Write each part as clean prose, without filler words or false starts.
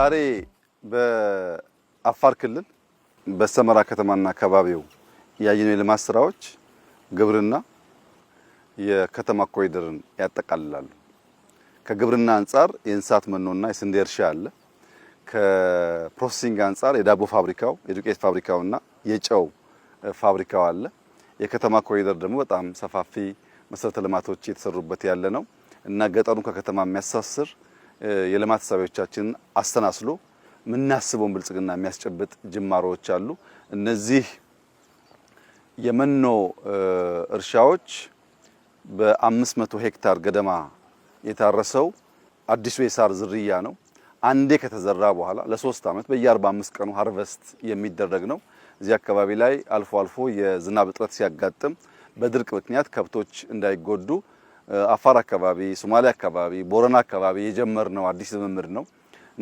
ዛሬ በአፋር ክልል በሰመራ ከተማና አካባቢው ያየነው የልማት ስራዎች ግብርና የከተማ ኮሪደርን ያጠቃልላሉ። ከግብርና አንጻር የእንስሳት መኖና የስንዴ እርሻ አለ። ከፕሮሰሲንግ አንጻር የዳቦ ፋብሪካው፣ የዱቄት ፋብሪካውና የጨው ፋብሪካው አለ። የከተማ ኮሪደር ደግሞ በጣም ሰፋፊ መሰረተ ልማቶች የተሰሩበት ያለ ነው እና ገጠሩን ከከተማ የሚያሳስር የልማት ሀሳቦቻችንን አስተናስሎ ምናስበውን ብልጽግና የሚያስጨብጥ ጅማሮዎች አሉ። እነዚህ የመኖ እርሻዎች በ500 ሄክታር ገደማ የታረሰው አዲሱ የሳር ዝርያ ነው። አንዴ ከተዘራ በኋላ ለ3 ዓመት በየ45 ቀኑ ሃርቨስት የሚደረግ ነው። እዚህ አካባቢ ላይ አልፎ አልፎ የዝናብ እጥረት ሲያጋጥም በድርቅ ምክንያት ከብቶች እንዳይጎዱ አፋር አካባቢ፣ ሶማሌ አካባቢ፣ ቦረና አካባቢ የጀመርነው አዲስ ልምምድ ነው።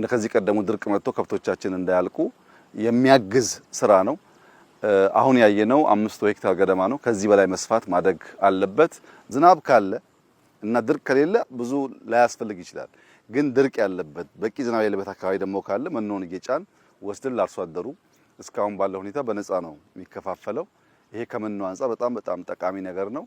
ከዚህ ቀደሙ ድርቅ መጥቶ ከብቶቻችን እንዳያልቁ የሚያግዝ ስራ ነው። አሁን ያየነው 5 ሄክታር ገደማ ነው። ከዚህ በላይ መስፋት ማደግ አለበት። ዝናብ ካለ እና ድርቅ ከሌለ ብዙ ላያስፈልግ ይችላል። ግን ድርቅ ያለበት በቂ ዝናብ ያለበት አካባቢ ደግሞ ካለ መኖን እየጫን ወስደን ለአርሶ አደሩ እስካሁን ባለው ሁኔታ በነፃ ነው የሚከፋፈለው። ይሄ ከመኖ አንፃር በጣም ጠቃሚ ነገር ነው።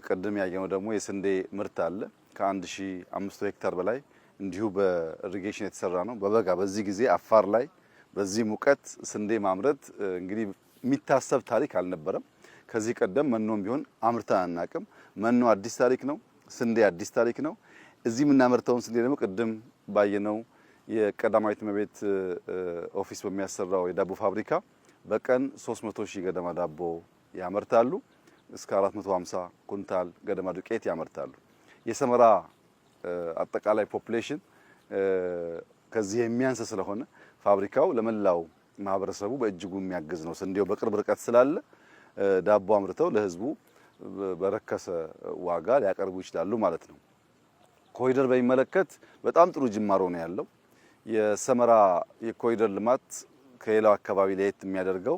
ቅድም ያየነው ደግሞ የስንዴ ምርት አለ። ከ1500 ሄክታር በላይ እንዲሁ በኢሪጌሽን የተሰራ ነው። በበጋ በዚህ ጊዜ አፋር ላይ በዚህ ሙቀት ስንዴ ማምረት እንግዲህ የሚታሰብ ታሪክ አልነበረም። ከዚህ ቀደም መኖም ቢሆን አምርተን አናቅም። መኖ አዲስ ታሪክ ነው። ስንዴ አዲስ ታሪክ ነው። እዚህ የምናመርተውን ስንዴ ደግሞ ቅድም ባየነው የቀዳማዊት እመቤት ኦፊስ በሚያሰራው የዳቦ ፋብሪካ በቀን 300 ሺህ ገደማ ዳቦ ያመርታሉ። እስከ 450 ኩንታል ገደማ ዱቄት ያመርታሉ። የሰመራ አጠቃላይ ፖፑሌሽን ከዚህ የሚያንስ ስለሆነ ፋብሪካው ለመላው ማህበረሰቡ በእጅጉ የሚያግዝ ነው። ስንዴው በቅርብ ርቀት ስላለ ዳቦ አምርተው ለህዝቡ በረከሰ ዋጋ ሊያቀርቡ ይችላሉ ማለት ነው። ኮሪደር በሚመለከት በጣም ጥሩ ጅማሮ ነው ያለው። የሰመራ የኮሪደር ልማት ከሌላው አካባቢ ለየት የሚያደርገው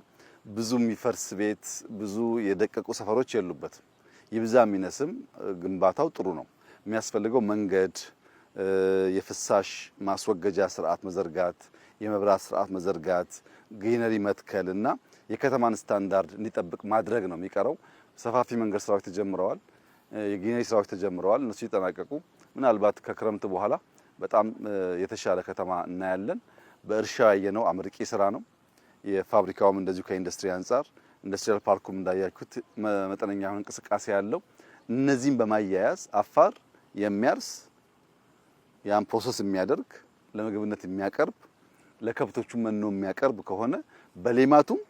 ብዙ የሚፈርስ ቤት፣ ብዙ የደቀቁ ሰፈሮች የሉበትም። ይብዛ የሚነስም ግንባታው ጥሩ ነው። የሚያስፈልገው መንገድ፣ የፍሳሽ ማስወገጃ ስርዓት መዘርጋት፣ የመብራት ስርዓት መዘርጋት፣ ግሪነሪ መትከል እና የከተማን ስታንዳርድ እንዲጠብቅ ማድረግ ነው የሚቀረው። ሰፋፊ መንገድ ስራዎች ተጀምረዋል። የግሪነሪ ስራዎች ተጀምረዋል። እነሱ ይጠናቀቁ ምናልባት ከክረምት በኋላ በጣም የተሻለ ከተማ እናያለን። በእርሻ ያየነው አመርቂ ስራ ነው። የፋብሪካውም እንደዚሁ ከኢንዱስትሪ አንጻር ኢንዱስትሪያል ፓርኩም እንዳያችሁት መጠነኛ እንቅስቃሴ ያለው። እነዚህን በማያያዝ አፋር የሚያርስ ያን ፕሮሰስ የሚያደርግ ለምግብነት የሚያቀርብ ለከብቶቹ መኖ የሚያቀርብ ከሆነ በሌማቱም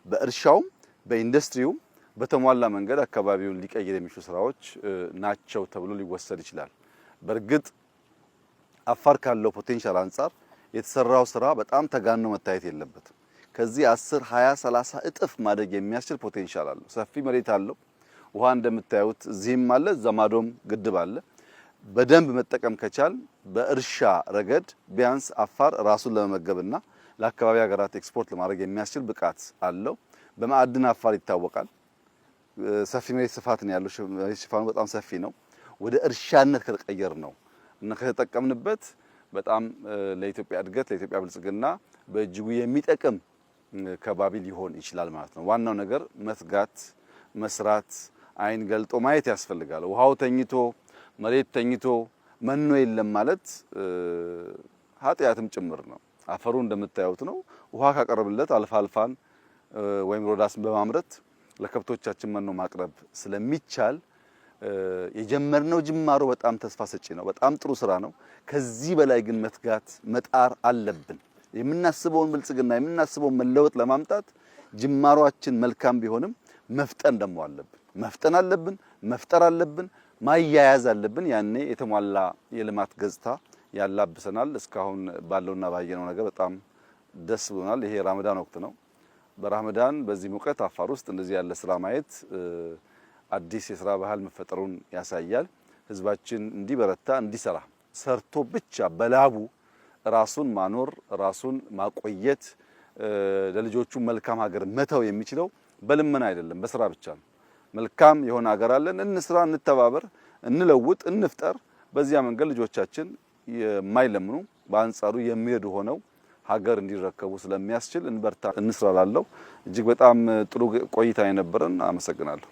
በእርሻውም በኢንዱስትሪውም በተሟላ መንገድ አካባቢውን ሊቀይር የሚችሉ ስራዎች ናቸው ተብሎ ሊወሰድ ይችላል። በእርግጥ አፋር ካለው ፖቴንሻል አንጻር የተሰራው ስራ በጣም ተጋኖ መታየት የለበትም። ከዚህ 10፣ 20፣ 30 እጥፍ ማደግ የሚያስችል ፖቴንሻል አለው። ሰፊ መሬት አለው። ውሃ እንደምታዩት እዚህም አለ፣ ዘማዶም ግድብ አለ። በደንብ መጠቀም ከቻል በእርሻ ረገድ ቢያንስ አፋር ራሱን ለመመገብና ለአካባቢ ሀገራት ኤክስፖርት ለማድረግ የሚያስችል ብቃት አለው። በማዕድን አፋር ይታወቃል። ሰፊ መሬት ስፋት ነው ያለው። ሽፋኑ በጣም ሰፊ ነው። ወደ እርሻነት ከተቀየር ነው እና ከተጠቀምንበት በጣም ለኢትዮጵያ እድገት ለኢትዮጵያ ብልጽግና በእጅጉ የሚጠቅም ከባቢ ሊሆን ይችላል ማለት ነው። ዋናው ነገር መትጋት፣ መስራት፣ አይን ገልጦ ማየት ያስፈልጋል። ውሃው ተኝቶ መሬት ተኝቶ መኖ የለም ማለት ኃጢአትም ጭምር ነው። አፈሩ እንደምታዩት ነው። ውሃ ካቀረብለት አልፋልፋን ወይም ሮዳስን በማምረት ለከብቶቻችን መኖ ማቅረብ ስለሚቻል የጀመርነው ጅማሮ በጣም ተስፋ ሰጪ ነው። በጣም ጥሩ ስራ ነው። ከዚህ በላይ ግን መትጋት መጣር አለብን። የምናስበውን ብልጽግና የምናስበውን መለወጥ ለማምጣት ጅማሮአችን መልካም ቢሆንም መፍጠን ደግሞ አለብን። መፍጠን አለብን፣ መፍጠር አለብን፣ ማያያዝ አለብን። ያኔ የተሟላ የልማት ገጽታ ያላብሰናል። እስካሁን ባለውና ባየነው ነገር በጣም ደስ ብሎናል። ይሄ ራመዳን ወቅት ነው። በራመዳን በዚህ ሙቀት አፋር ውስጥ እንደዚህ ያለ ስራ ማየት አዲስ የስራ ባህል መፈጠሩን ያሳያል። ህዝባችን እንዲበረታ እንዲሰራ ሰርቶ ብቻ በላቡ ራሱን ማኖር ራሱን ማቆየት ለልጆቹ መልካም ሀገር መተው የሚችለው በልመና አይደለም፣ በስራ ብቻ ነው። መልካም የሆነ ሀገር አለን፣ እንስራ፣ እንተባበር፣ እንለውጥ፣ እንፍጠር። በዚያ መንገድ ልጆቻችን የማይለምኑ በአንጻሩ የሚሄዱ ሆነው ሀገር እንዲረከቡ ስለሚያስችል እንበርታ እንስራላለሁ። እጅግ በጣም ጥሩ ቆይታ የነበረን። አመሰግናለሁ።